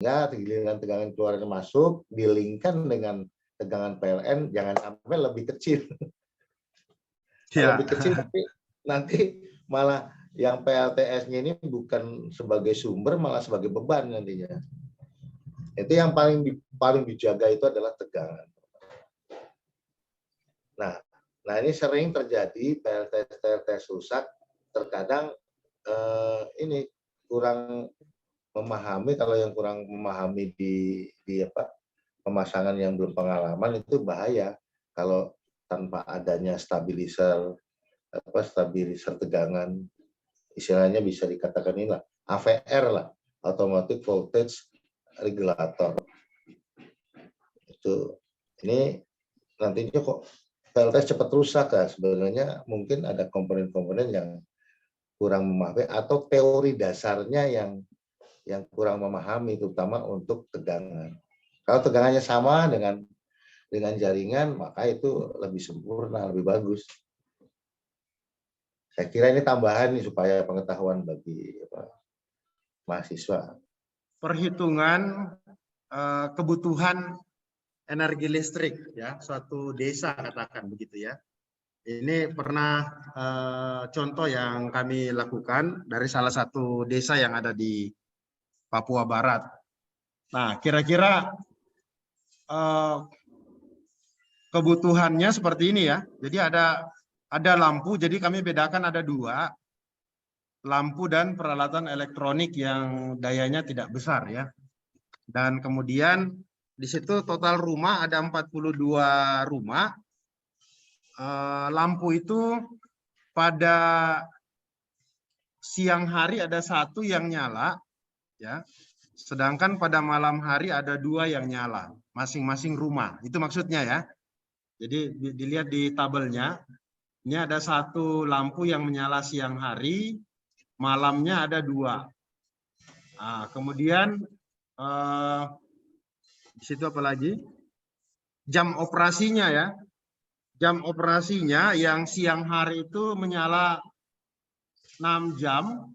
sehingga giliran tegangan keluar masuk dilingkan dengan tegangan PLN jangan sampai lebih kecil. Kalau lebih kecil nanti malah yang PLTS-nya ini bukan sebagai sumber malah sebagai beban nantinya. Itu yang paling dijaga itu adalah tegangan. Nah ini sering terjadi PLTS rusak, terkadang ini kurang memahami. Kalau yang kurang memahami di pemasangan yang belum pengalaman itu bahaya. Kalau tanpa adanya stabilizer tegangan, istilahnya bisa dikatakan inilah AVR lah, Automatic Voltage Regulator. Itu ini nantinya kok PLTS cepat rusak ya. Sebenarnya mungkin ada komponen-komponen yang kurang memahami atau teori dasarnya yang kurang memahami, terutama untuk tegangan. Kalau tegangannya sama dengan jaringan, maka itu lebih sempurna, lebih bagus. Saya kira ini tambahan nih supaya pengetahuan bagi mahasiswa. Perhitungan kebutuhan energi listrik ya suatu desa, katakan begitu ya. Ini pernah contoh yang kami lakukan dari salah satu desa yang ada di Papua Barat. Nah, kira-kira kebutuhannya seperti ini ya. Jadi ada lampu, jadi kami bedakan ada dua, lampu dan peralatan elektronik yang dayanya tidak besar ya. Dan kemudian di situ total rumah ada 42 rumah. Lampu itu pada siang hari ada satu yang nyala ya. Sedangkan pada malam hari ada dua yang nyala, masing-masing rumah. Itu maksudnya ya. Jadi dilihat di tabelnya. Ini ada satu lampu yang menyala siang hari, malamnya ada dua. Nah, kemudian di situ apa lagi? Jam operasinya ya. Jam operasinya yang siang hari itu menyala 6 jam,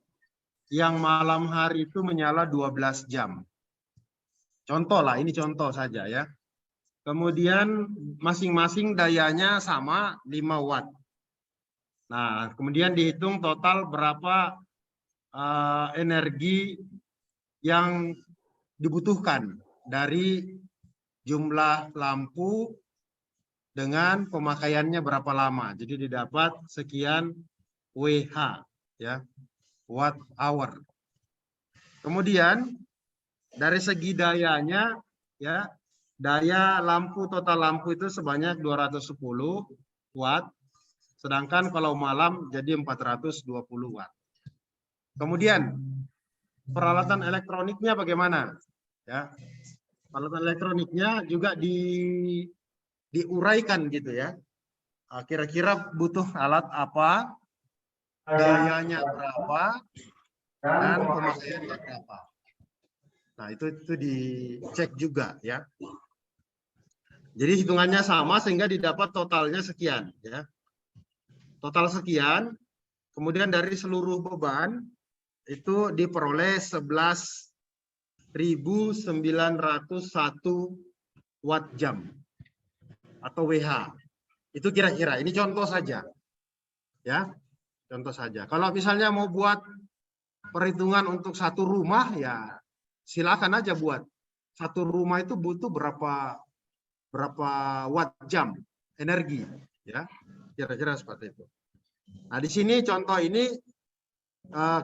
yang malam hari itu menyala 12 jam. Contoh lah, ini contoh saja ya. Kemudian masing-masing dayanya sama 5 watt. Nah, kemudian dihitung total berapa energi yang dibutuhkan dari jumlah lampu dengan pemakaiannya berapa lama. Jadi didapat sekian WH ya, watt hour. Kemudian dari segi dayanya ya, daya lampu total lampu itu sebanyak 210 watt. Sedangkan kalau malam jadi 420 watt. Kemudian peralatan elektroniknya bagaimana? Ya, peralatan elektroniknya juga diuraikan gitu ya. Kira-kira butuh alat apa, dayanya berapa, dan pemakaiannya berapa. Nah itu dicek juga ya. Jadi hitungannya sama sehingga didapat totalnya sekian ya. Total sekian, kemudian dari seluruh beban itu diperoleh 11.901 watt jam atau WH. Itu kira-kira, ini contoh saja. Ya, contoh saja. Kalau misalnya mau buat perhitungan untuk satu rumah ya silakan aja buat. Satu rumah itu butuh berapa watt jam energi ya. Kira-kira seperti itu. Nah, di sini contoh ini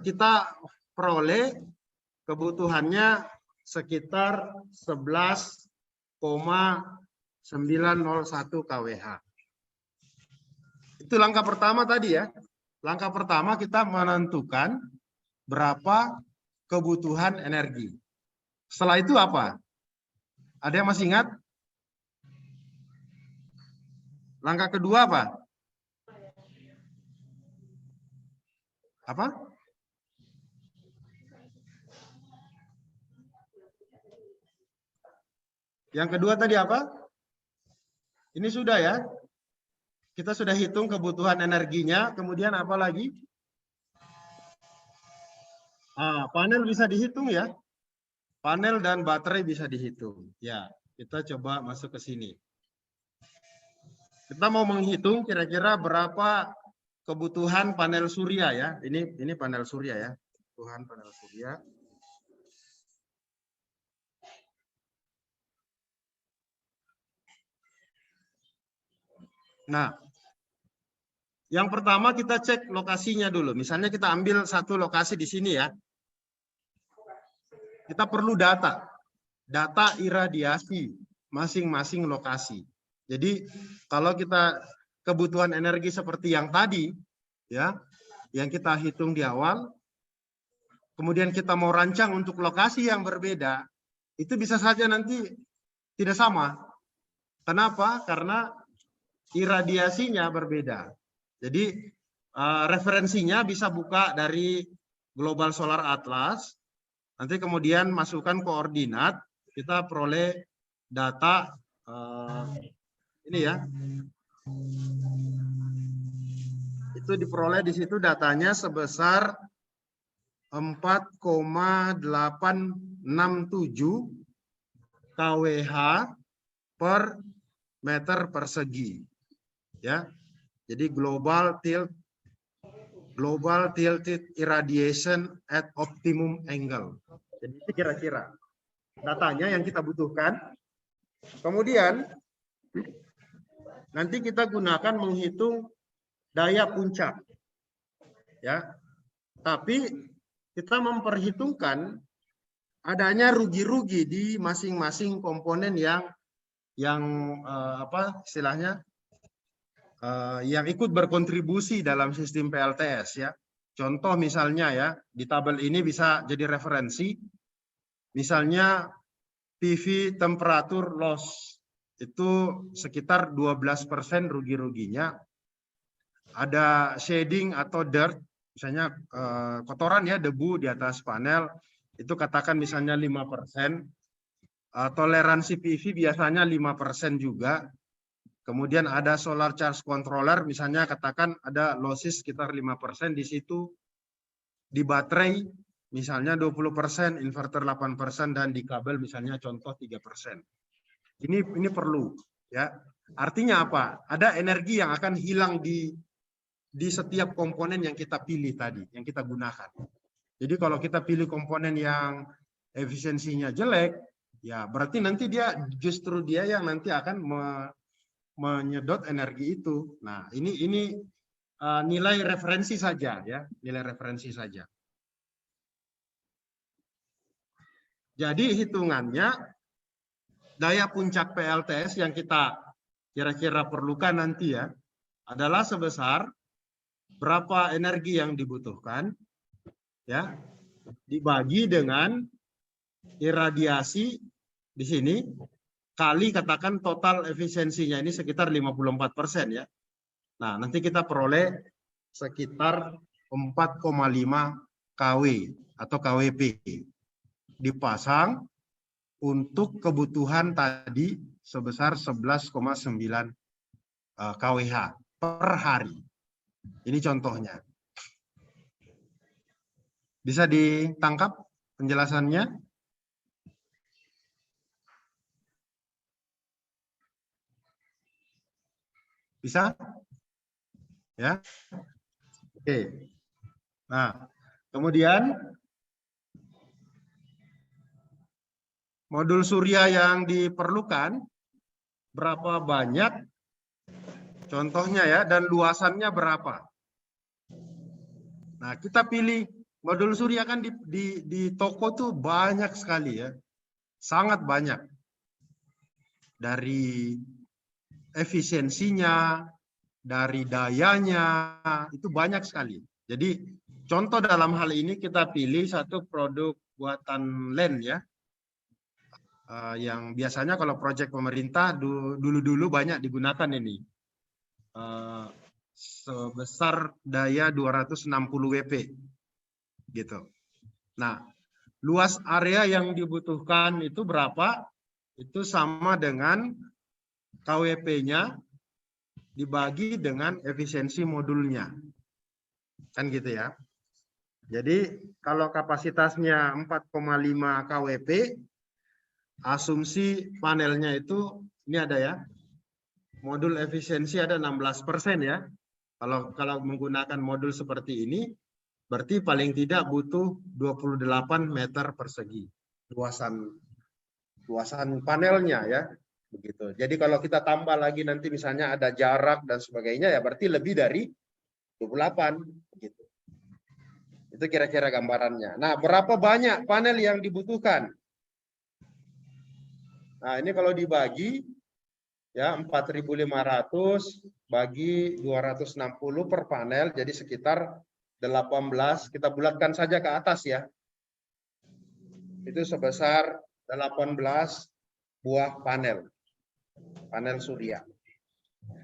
kita peroleh kebutuhannya sekitar 11,901 kWh. Itu langkah pertama tadi ya. Langkah pertama kita menentukan berapa kebutuhan energi. Setelah itu apa? Ada yang masih ingat? Langkah kedua apa? Apa? Yang kedua tadi apa? Ini sudah ya. Kita sudah hitung kebutuhan energinya. Kemudian apa lagi? Panel bisa dihitung ya. panel dan baterai bisa dihitung. Ya, kita coba masuk ke sini. Kita mau menghitung kira-kira berapa kebutuhan panel surya ya. Ini panel surya ya. Kebutuhan panel surya. Nah, yang pertama kita cek lokasinya dulu. Misalnya kita ambil satu lokasi di sini ya. Kita perlu data iradiasi masing-masing lokasi. Jadi kalau kita kebutuhan energi seperti yang tadi ya, yang kita hitung di awal, kemudian kita mau rancang untuk lokasi yang berbeda, itu bisa saja nanti tidak sama. Kenapa? Karena iradiasinya berbeda. Jadi referensinya bisa buka dari Global Solar Atlas, nanti kemudian masukkan koordinat, kita peroleh data ini ya. Itu diperoleh di situ datanya sebesar 4,867 kWh per meter persegi. Ya. Jadi global tilted irradiation at optimum angle. Jadi itu kira-kira datanya yang kita butuhkan. Kemudian nanti kita gunakan menghitung daya puncak. Ya. Tapi kita memperhitungkan adanya rugi-rugi di masing-masing komponen yang apa istilahnya yang ikut berkontribusi dalam sistem PLTS ya. Contoh misalnya ya, di tabel ini bisa jadi referensi. Misalnya PV temperatur loss itu sekitar 12% rugi-ruginya. Ada shading atau dirt, misalnya kotoran ya, debu di atas panel, itu katakan misalnya 5%. Toleransi PV biasanya 5% juga. Kemudian ada solar charge controller, misalnya katakan ada losses sekitar 5% di situ. Di baterai misalnya 20%, inverter 8%, dan di kabel misalnya contoh 3%. Ini perlu ya. Artinya apa? Ada energi yang akan hilang di setiap komponen yang kita pilih tadi, yang kita gunakan. Jadi kalau kita pilih komponen yang efisiensinya jelek, ya berarti nanti justru dia yang nanti akan menyedot energi itu. Nah, ini nilai referensi saja ya, nilai referensi saja. Jadi hitungannya daya puncak PLTS yang kita kira-kira perlukan nanti ya adalah sebesar berapa energi yang dibutuhkan ya dibagi dengan iradiasi di sini kali katakan total efisiensinya ini sekitar 54% ya. Nah, nanti kita peroleh sekitar 4,5 kW atau KWP dipasang untuk kebutuhan tadi sebesar 11,9 kWh per hari. Ini contohnya. Bisa ditangkap penjelasannya? Bisa? Ya. Oke. Nah, kemudian modul surya yang diperlukan berapa banyak? Contohnya ya, dan luasannya berapa? Nah, kita pilih modul surya kan di toko tuh banyak sekali ya. Sangat banyak. Dari efisiensinya, dari dayanya, itu banyak sekali. Jadi contoh dalam hal ini kita pilih satu produk buatan LEN ya. Yang biasanya kalau proyek pemerintah dulu-dulu banyak digunakan ini. Sebesar daya 260 WP. Gitu. Nah, luas area yang dibutuhkan itu berapa? Itu sama dengan KWP-nya dibagi dengan efisiensi modulnya. Kan gitu ya. Jadi kalau kapasitasnya 4,5 kWp, asumsi panelnya itu, ini ada ya, modul efisiensi ada 16% ya. Kalau menggunakan modul seperti ini, berarti paling tidak butuh 28 meter persegi luasan panelnya ya. Begitu. Jadi kalau kita tambah lagi nanti misalnya ada jarak dan sebagainya ya berarti lebih dari 28 begitu. Itu kira-kira gambarannya. Nah, berapa banyak panel yang dibutuhkan? Nah, ini kalau dibagi ya 4.500 bagi 260 per panel jadi sekitar 18, kita bulatkan saja ke atas ya. Itu sebesar 18 buah panel surya.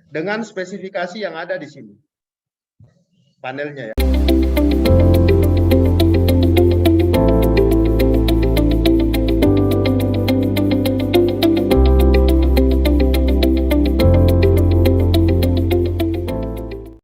Dengan spesifikasi yang ada di sini. Panelnya ya.